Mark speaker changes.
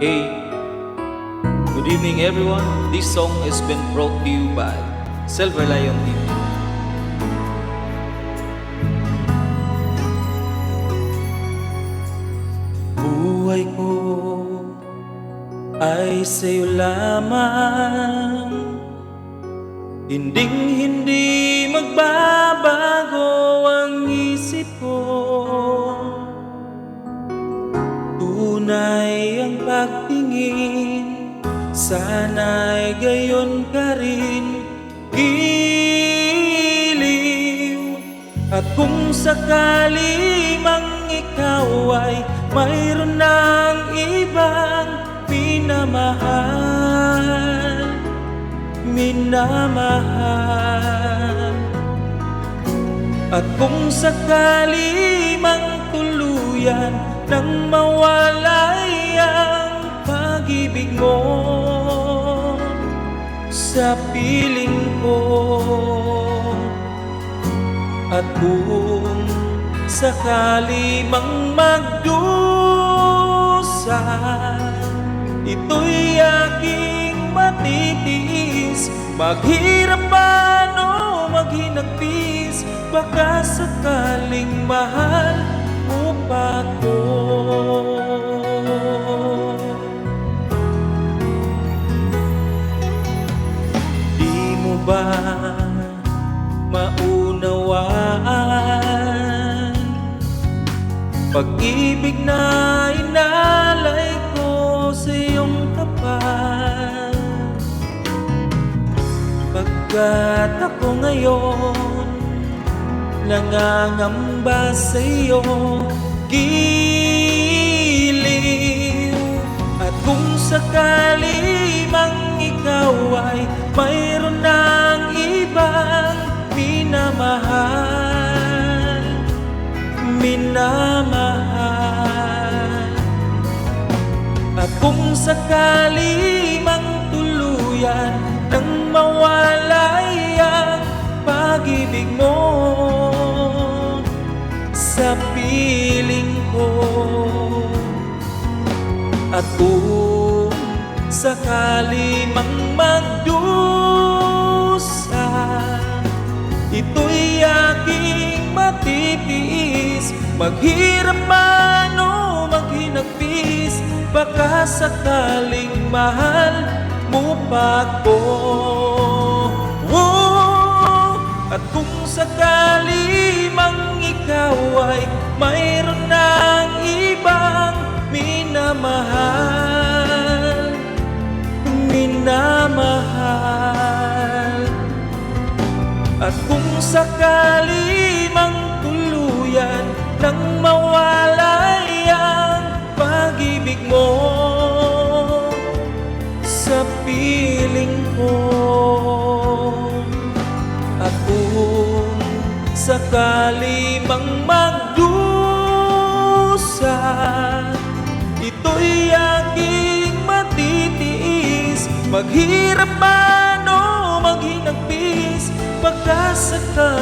Speaker 1: Hey, good evening everyone. This song has been brought to you by Silver Lion TV. Buhay ko ay sa'yo lamang, hinding-hindi magbabago ang isip ko. Tunay ang pagtingin, sana'y gayon ka rin, giliw. At kung sakali mang ikaw ay mayroon ng ibang minamahal, at kung sakali mang tuluyan nang mawalay ang pag-ibig mo sa piling ko, at kung sakali mang magdusa, ito'y aking matitiis. Maghirap man o maghinagpis, baka sakaling mahal mo pa ko. Di mo ba maunawaan pag-ibig na inalay ko sa iyong tapat? Pagkat ako ngayon nangangamba sa iyo, giliw. At kung sakali mang ikaw ay mayroon ng ibang minamahal, at kung sakali mang tuluyan nang mawalay ang pag-ibig mo sa piling ko, at kung sakali mang magdusa, ito'y aking matitiis. Maghirap man o maghinagpis, baka sakaling mahal mo pa ko. At kung sakali mang ikaw ay mayroon ng ibang minamahal, at kung sakali mang tuluyan nang mawalay ang pag-ibig mo sa piling ko, at kung sakali mang magdusa, ito'y aking matitiis. Maghirap man o maghinagpis, baka sakali